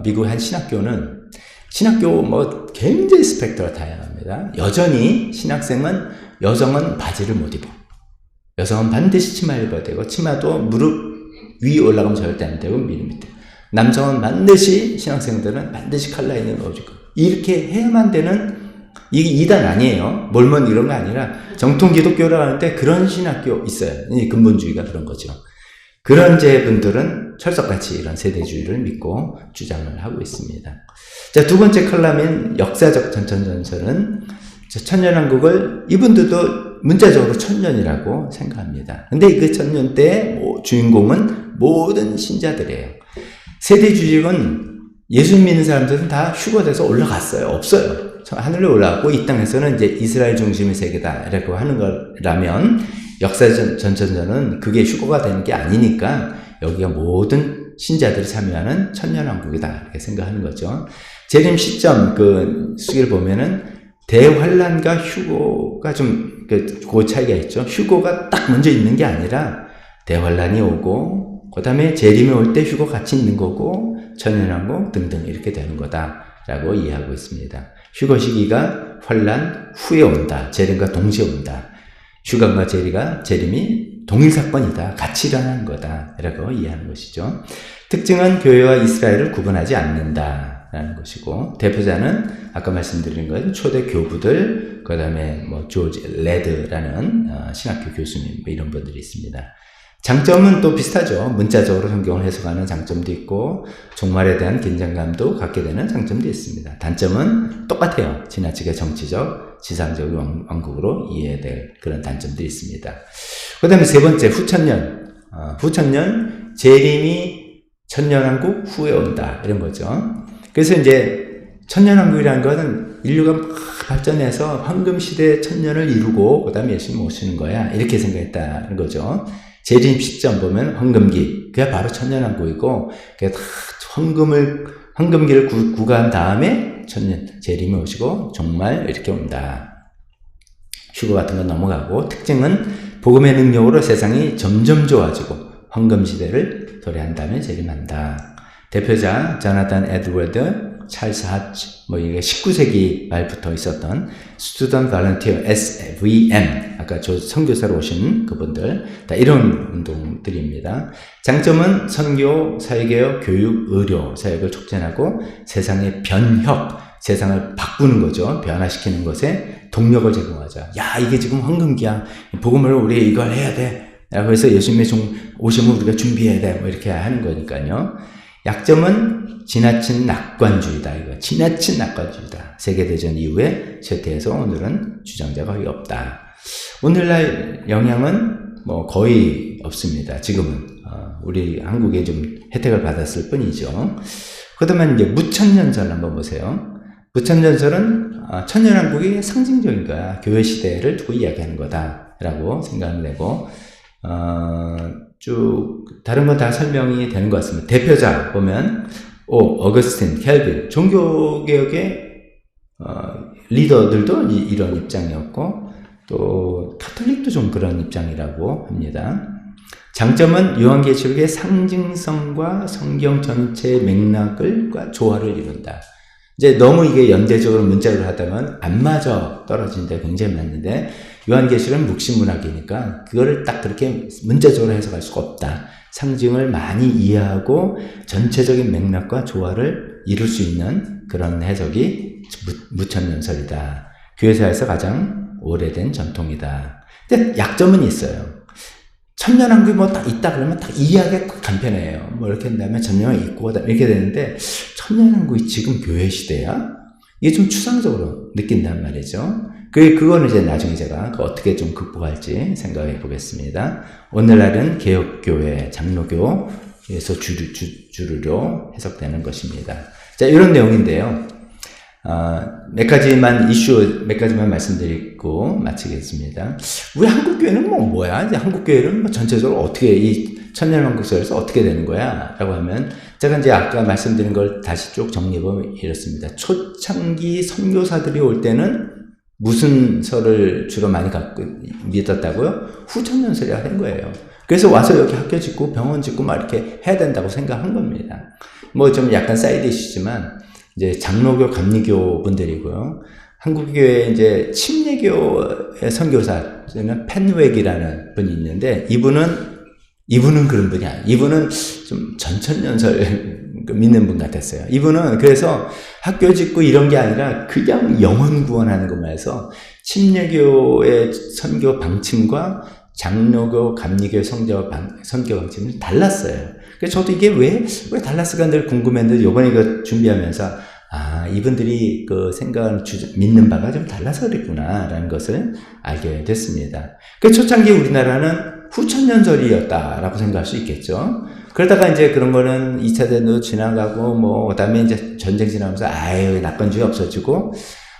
미국 한 신학교 뭐 굉장히 스펙트가 다양합니다. 여전히 여성은 바지를 못 입어. 여성은 반드시 치마를 입어야 되고, 치마도 무릎 위 올라가면 절대 안 되고 밑에. 남성은 반드시, 신학생들은 반드시 칼라 있는 거 입고, 이렇게 해야만 되는, 이게 이단 아니에요. 몰몬 이런 거 아니라 정통 기독교라고 하는데 그런 신학교 있어요. 이 근본주의가 그런 거죠. 그런 분들은 철석같이 이런 세대주의를 믿고 주장을 하고 있습니다. 자, 두 번째 컬럼인 역사적 전천전설은 천년왕국을 이분들도 문자적으로 천년이라고 생각합니다. 근데 그 천년 때 주인공은 모든 신자들이에요. 세대주의는 예수 믿는 사람들은 다 휴거돼서 올라갔어요. 없어요. 하늘에 올라갔고, 이 땅에서는 이제 이스라엘 중심의 세계다라고 하는 거라면, 역사적 전천전은 그게 휴거가 되는 게 아니니까 여기가 모든 신자들이 참여하는 천년왕국이다 이렇게 생각하는 거죠. 재림 시점 그 수기를 보면은 대환란과 휴거가 좀 그 차이가 있죠. 휴거가 딱 먼저 있는 게 아니라 대환란이 오고, 그 다음에 재림이 올 때 휴거 같이 있는 거고, 천년왕국 등등 이렇게 되는 거다라고 이해하고 있습니다. 휴거 시기가 환란 후에 온다. 재림과 동시에 온다. 휴거과 재림이 동일 사건이다. 같이 일어나는 거다. 라고 이해하는 것이죠. 특징은 교회와 이스라엘을 구분하지 않는다라는 것이고, 대표자는 아까 말씀드린 것 초대 교부들, 그 다음에 뭐 조지 레드라는 신학교 교수님 뭐 이런 분들이 있습니다. 장점은 또 비슷하죠. 문자적으로 성경을 해석하는 장점도 있고, 종말에 대한 긴장감도 갖게 되는 장점도 있습니다. 단점은 똑같아요. 지나치게 정치적, 지상적인 왕국으로 이해될 그런 단점도 있습니다. 그 다음에 세 번째, 후천년, 재림이 천년왕국 후에 온다. 이런 거죠. 그래서 이제 천년왕국이라는 것은 인류가 막 발전해서 황금시대의 천년을 이루고, 그 다음에 예수님 오시는 거야. 이렇게 생각했다는 거죠. 재림 시점 보면 황금기, 그게 바로 천년왕국이고, 그게 다 황금기를 구가한 다음에 재림이 오시고 종말 이렇게 온다. 휴거 같은 건 넘어가고, 특징은 복음의 능력으로 세상이 점점 좋아지고 황금시대를 도래한 다음에 재림한다. 대표자 조나단 에드워드, 찰스 하츠, 뭐 이게 19세기 말부터 있었던 스튜던트 발런티어 SVM, 아까 저 선교사로 오신 그분들, 다 이런 운동들입니다. 장점은 선교, 사회개혁, 교육, 의료, 사역을 촉진하고 세상의 변혁, 세상을 바꾸는 거죠. 변화시키는 것에 동력을 제공하자. 야, 이게 지금 황금기야. 복음을 우리 이걸 해야 돼. 라고 해서 예수님의 오심을 우리가 준비해야 돼. 뭐 이렇게 하는 거니까요. 약점은 지나친 낙관주의다. 이거 지나친 낙관주의다. 세계대전 이후에 쇠퇴해서 오늘은 주장자가 거의 없다. 오늘날 영향은 뭐 거의 없습니다. 지금은 우리 한국에 좀 혜택을 받았을 뿐이죠. 그렇다면 이제 무천년설 한번 보세요. 무천년설은 천년왕국이 상징적인 거야. 교회 시대를 두고 이야기하는 거다라고 생각을 내고 쭉 다른 건 다 설명이 되는 것 같습니다. 대표자 보면 어거스틴, 켈빈, 종교개혁의 리더들도 이런 입장이었고 또 카톨릭도 좀 그런 입장이라고 합니다. 장점은 요한계시록의 상징성과 성경 전체의 맥락과 조화를 이룬다. 이제 너무 이게 연대적으로 문자로 하다면 안 맞아 떨어지는데 굉장히 맞는데 요한계시록은 묵시문학이니까 그거를 딱 그렇게 문자적으로 해석할 수가 없다. 상징을 많이 이해하고 전체적인 맥락과 조화를 이룰 수 있는 그런 해석이 무천년설이다. 교회사에서 가장 오래된 전통이다. 근데 약점은 있어요. 천년왕국이 뭐 딱 있다 그러면 딱 이해하기 간편해요. 뭐 이렇게 한다면 천년왕국이 있고 이렇게 되는데 천년왕국이 지금 교회 시대야? 이게 좀 추상적으로 느낀단 말이죠. 그거는 이제 나중에 제가 어떻게 좀 극복할지 생각해 보겠습니다. 오늘날은 개혁교회, 장로교에서 주류로 해석되는 것입니다. 자, 이런 내용인데요. 몇 가지만 말씀드리고 마치겠습니다. 우리 한국교회는 뭐야? 이제 한국교회는 뭐 전체적으로 어떻게 이 천년왕국설에서 어떻게 되는 거야? 라고 하면 제가 이제 아까 말씀드린 걸 다시 쭉 정리해보면 이렇습니다. 초창기 선교사들이 올 때는 무슨 설을 주로 많이 믿었다고요? 후천년설이라 한 거예요. 그래서 와서 여기 학교 짓고 병원 짓고 막 이렇게 해야 된다고 생각한 겁니다. 뭐 좀 약간 사이드 이슈지만 이제 장로교, 감리교 분들이고요. 한국교회 이제 침례교의 선교사, 저는 펜웩이라는 분이 있는데 이분은 그런 분이 아니에요. 이분은 좀 전천년설 믿는 분 같았어요. 이분은 그래서 학교 짓고 이런 게 아니라 그냥 영혼 구원하는 것만 해서 침례교의 선교 방침과 장로교, 감리교의 선교 방침은 달랐어요. 그래서 저도 이게 왜 달랐을까 늘 궁금했는데 요번에 이거 준비하면서 이분들이 그 생각을 믿는 바가 좀 달라서 그랬구나라는 것을 알게 됐습니다. 그 초창기 우리나라는 후천년설이었다라고 생각할 수 있겠죠. 그러다가 이제 그런 거는 2차 대전도 지나가고 그다음에 이제 전쟁 지나면서 낙관주의 없어지고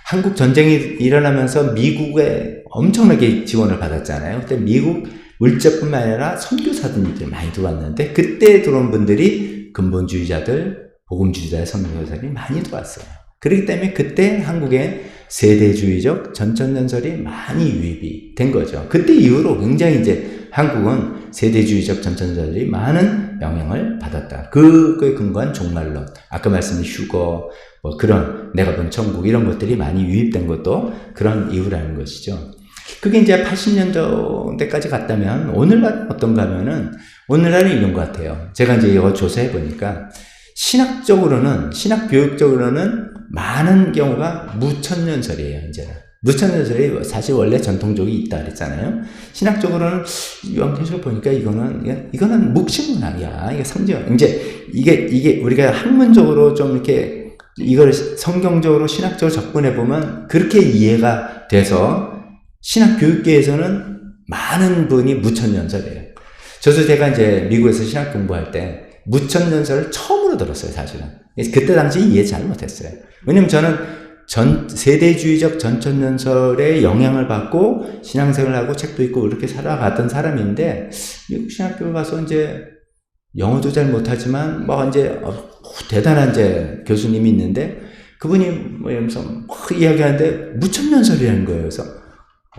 한국 전쟁이 일어나면서 미국에 엄청나게 지원을 받았잖아요. 그때 미국 물자뿐만 아니라 선교사들이 많이 들어왔는데 그때 들어온 분들이 근본주의자들, 복음주의자의 선교사들이 많이 들어왔어요. 그렇기 때문에 그때 한국에 세대주의적 전천년설이 많이 유입이 된 거죠. 그때 이후로 굉장히 이제 한국은 세대주의적 전천년설이 많은 영향을 받았다. 그거에 근거한 종말론, 아까 말씀드린 휴거, 그런 내가 본 천국 이런 것들이 많이 유입된 것도 그런 이유라는 것이죠. 그게 이제 80년대까지 갔다면 오늘날은 어떤가 하면은 오늘날은 이런 것 같아요. 제가 이제 이거 조사해 보니까 신학교육적으로는 많은 경우가 무천년설이에요, 이제는. 무천년설이 사실 원래 전통적이 있다 그랬잖아요. 신학적으로는 요한계시록 보니까 이거는 묵시문학이야. 이게 상징. 이제 이게 우리가 학문적으로 좀 이렇게 이걸 성경적으로 신학적으로 접근해 보면 그렇게 이해가 돼서 신학교육계에서는 많은 분이 무천년설이에요. 저도 제가 이제 미국에서 신학 공부할 때 무천년설을 처음으로 들었어요, 사실은. 그때 당시 이해 잘 못했어요. 왜냐면 저는 세대주의적 전천년설에 영향을 받고 신앙생활을 하고 책도 읽고 이렇게 살아갔던 사람인데, 미국 신학교 가서 이제 영어도 잘 못하지만, 이제 대단한 이제 교수님이 있는데, 그분이 이러면서 이야기하는데 무천년설이라는 거예요. 그래서,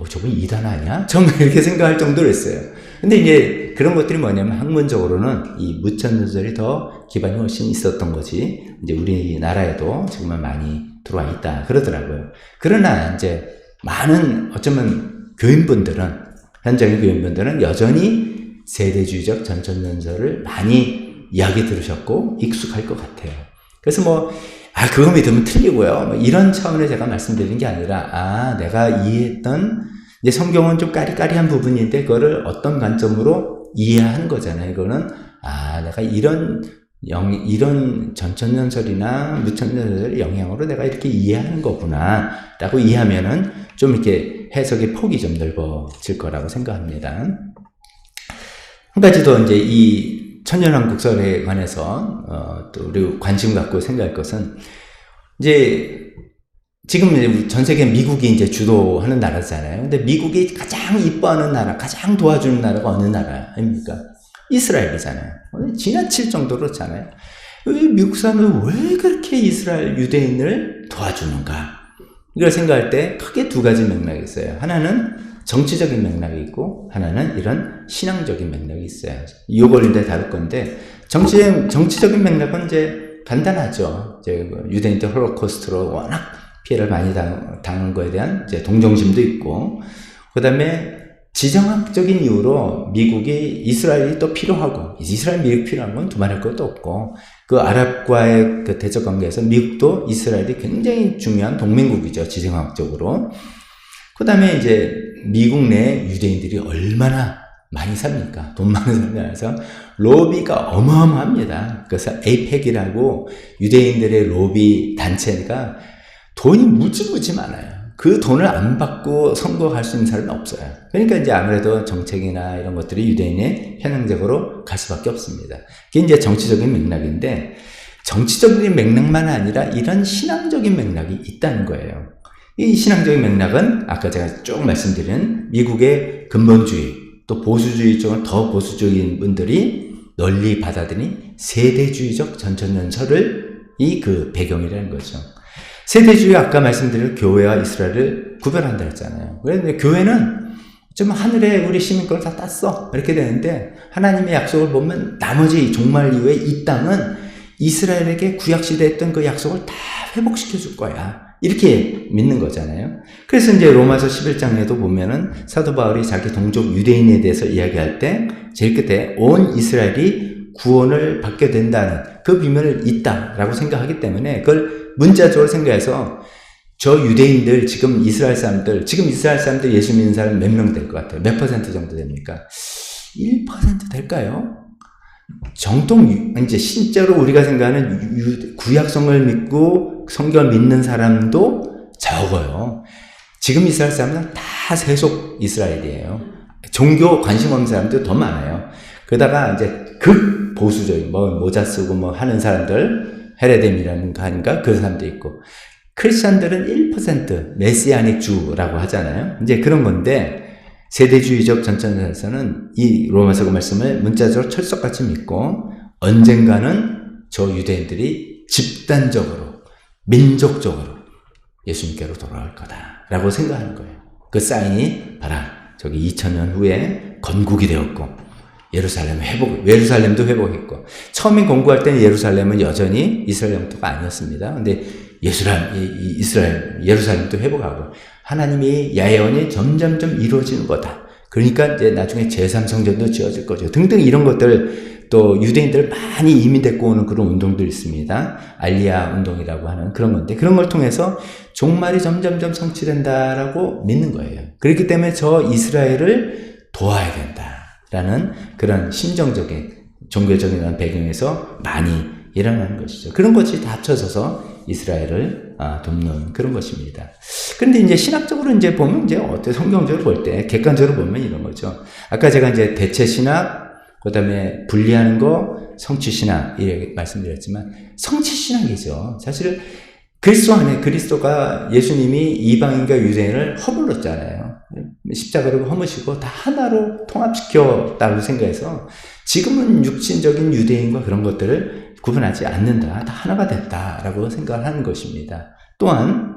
저분 이단 아니야? 정말 이렇게 생각할 정도로 했어요. 근데 이제 그런 것들이 뭐냐면 학문적으로는 이 무천년설이 더 기반이 훨씬 있었던 거지. 이제 우리나라에도 정말 많이 들어와 있다 그러더라고요. 그러나 이제 많은 어쩌면 현장의 교인분들은 여전히 세대주의적 전천년설을 많이 이야기 들으셨고 익숙할 것 같아요. 그래서 그거 믿으면 틀리고요. 이런 차원에 제가 말씀드리는 게 아니라, 내가 이해했던, 이제 성경은 좀 까리까리한 부분인데, 그거를 어떤 관점으로 이해하는 거잖아요. 이거는, 내가 이런 이런 전천년설이나 무천년설의 영향으로 내가 이렇게 이해하는 거구나 라고 이해하면은 좀 이렇게 해석의 폭이 좀 넓어질 거라고 생각합니다. 한 가지 더 이제 이 천년왕국설에 관해서 또 우리 관심 갖고 생각할 것은 이제 지금 전 세계 미국이 이제 주도하는 나라잖아요. 근데 미국이 가장 이뻐하는 나라, 가장 도와주는 나라가 어느 나라입니까? 이스라엘이잖아요. 지나칠 정도로 그렇잖아요. 미국 사람은 왜 그렇게 이스라엘 유대인을 도와주는가? 이걸 생각할 때 크게 두 가지 맥락이 있어요. 하나는 정치적인 맥락이 있고 하나는 이런 신앙적인 맥락이 있어요. 이걸 이제 다룰 건데 정치적인 맥락은 이제 간단하죠. 이제 유대인들 홀로코스트로 워낙 피해를 많이 당한 거에 대한 이제 동정심도 있고, 그 다음에 지정학적인 이유로 미국이 이스라엘이 또 필요하고, 이스라엘 미국 필요한 건 두말할 것도 없고, 그 아랍과의 그 대적 관계에서 미국도 이스라엘이 굉장히 중요한 동맹국이죠, 지정학적으로. 그 다음에 이제 미국 내 유대인들이 얼마나 많이 삽니까? 돈 많은 사람이라서 로비가 어마어마합니다. 그래서 에이펙이라고 유대인들의 로비 단체가 돈이 무지무지 많아요. 그 돈을 안 받고 선거할 수 있는 사람은 없어요. 그러니까 이제 아무래도 정책이나 이런 것들이 유대인에 편향적으로 갈 수밖에 없습니다. 그게 이제 정치적인 맥락인데, 정치적인 맥락만 아니라 이런 신앙적인 맥락이 있다는 거예요. 이 신앙적인 맥락은 아까 제가 쭉 말씀드린 미국의 근본주의, 또 보수주의 쪽은 더 보수적인 분들이 널리 받아들인 세대주의적 전천년설을 이 그 배경이라는 거죠. 세대주의 아까 말씀드린 교회와 이스라엘을 구별한다 했잖아요. 그런데 교회는 좀 하늘에 우리 시민권을 다 땄어 이렇게 되는데, 하나님의 약속을 보면 나머지 종말 이후에 이 땅은 이스라엘에게 구약시대에 했던 그 약속을 다 회복시켜 줄 거야 이렇게 믿는 거잖아요. 그래서 이제 로마서 11장에도 보면은 사도 바울이 자기 동족 유대인에 대해서 이야기할 때 제일 끝에 온 이스라엘이 구원을 받게 된다는 그 비밀을 있다라고 생각하기 때문에 그걸 문자적으로 생각해서 저 유대인들, 지금 이스라엘 사람들 예수 믿는 사람 몇 명 될 것 같아요? 몇 퍼센트 정도 됩니까? 1% 될까요? 정통, 이제 실제로 우리가 생각하는 구약성을 믿고 성경을 믿는 사람도 적어요. 지금 이스라엘 사람은 다 세속 이스라엘이에요. 종교 관심 없는 사람도 더 많아요. 그러다가 이제 극 보수적인, 모자 쓰고 하는 사람들, 헤레뎀이라는 가인가 그 사람도 있고, 크리스천들은 1% 메시아닉 주라고 하잖아요. 이제 그런 건데, 세대주의적 전천에서는 이 로마서 말씀을 문자적으로 철석같이 믿고 언젠가는 저 유대인들이 집단적으로 민족적으로 예수님께로 돌아올 거다라고 생각하는 거예요. 그 사인이 봐라, 저기 2000년 후에 건국이 되었고 예루살렘도 회복했고, 처음에 건국할 때는 예루살렘은 여전히 이스라엘 영토가 아니었습니다. 근데 예루살렘도 회복하고 하나님의 예언이 점점점 이루어지는 거다. 그러니까 이제 나중에 제3성전도 지어질 거죠. 등등 이런 것들, 또 유대인들 많이 이민 데리고 오는 그런 운동들이 있습니다. 알리아 운동이라고 하는 그런 건데, 그런 걸 통해서 종말이 점점점 성취된다라고 믿는 거예요. 그렇기 때문에 저 이스라엘을 도와야 된다라는 그런 심정적인 종교적인 배경에서 많이 일어나는 것이죠. 그런 것이 다 합쳐져서 이스라엘을 돕는 그런 것입니다. 그런데 이제 신학적으로 이제 보면 이제 어때, 성경적으로 볼 때 객관적으로 보면 이런 거죠. 아까 제가 이제 대체 신학, 그다음에 분리하는 거, 성취 신학 이렇게 말씀드렸지만, 성취 신학이죠. 사실 그리스도 안에, 그리스도가 예수님이 이방인과 유대인을 허물었잖아요. 십자가로 허무시고 다 하나로 통합시켰다고 생각해서 지금은 육신적인 유대인과 그런 것들을 구분하지 않는다. 다 하나가 됐다라고 생각을 하는 것입니다. 또한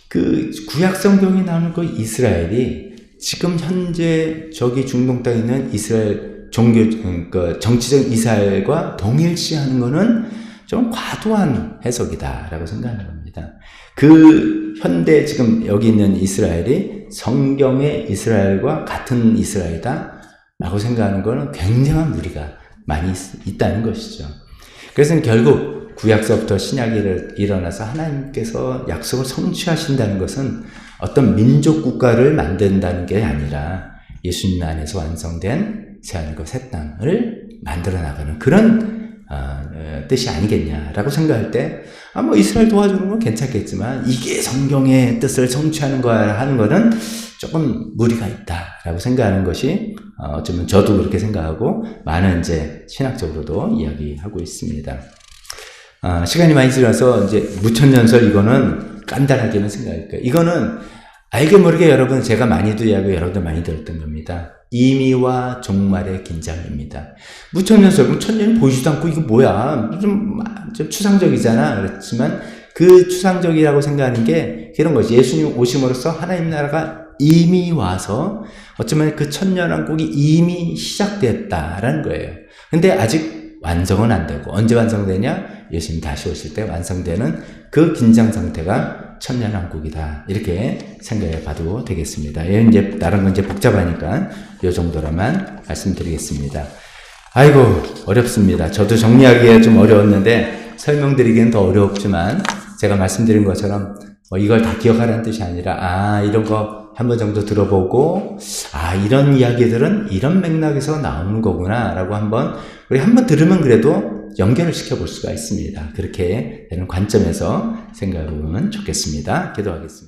그 구약 성경이 나오는 그 이스라엘이 지금 현재 저기 중동 땅에 있는 이스라엘 정치적 이스라엘과 동일시하는 것은 좀 과도한 해석이다라고 생각하는 겁니다. 그 현대 지금 여기 있는 이스라엘이 성경의 이스라엘과 같은 이스라엘이다라고 생각하는 것은 굉장한 무리가 많이 있다는 것이죠. 그래서 결국 구약서부터 신약이 일어나서 하나님께서 약속을 성취하신다는 것은 어떤 민족 국가를 만든다는 게 아니라 예수님 안에서 완성된 새하늘과 새 땅을 만들어 나가는 그런 뜻이 아니겠냐라고 생각할 때, 뭐 이스라엘 도와주는 건 괜찮겠지만 이게 성경의 뜻을 성취하는 거야 하는 거는 조금 무리가 있다라고 생각하는 것이 어쩌면 저도 그렇게 생각하고 많은 이제 신학적으로도 이야기하고 있습니다. 시간이 많이 지나서 이제 무천년설 이거는 간단하게는 생각할 거예요. 이거는 알게 모르게 여러분 제가 많이도 이야기하고 여러분들 많이 들었던 겁니다. 임의와 종말의 긴장입니다. 무천년설, 천년이 보이지도 않고 이거 뭐야? 좀 추상적이잖아. 그렇지만 그 추상적이라고 생각하는 게 그런 거지. 예수님 오심으로써 하나님 나라가 이미 와서 어쩌면 그 천년왕국이 이미 시작됐다라는 거예요. 근데 아직 완성은 안 되고 언제 완성되냐? 예수님 다시 오실 때 완성되는 그 긴장 상태가 천년왕국이다. 이렇게 생각해 봐도 되겠습니다. 이제 다른 건 이제 복잡하니까 이 정도로만 말씀드리겠습니다. 아이고 어렵습니다. 저도 정리하기가 좀 어려웠는데 설명드리기는 더 어렵지만 제가 말씀드린 것처럼 이걸 다 기억하라는 뜻이 아니라 이런 거 한 번 정도 들어보고 이런 이야기들은 이런 맥락에서 나오는 거구나 라고 우리 한번 들으면 그래도 연결을 시켜볼 수가 있습니다. 그렇게 되는 관점에서 생각해 보면 좋겠습니다. 기도하겠습니다.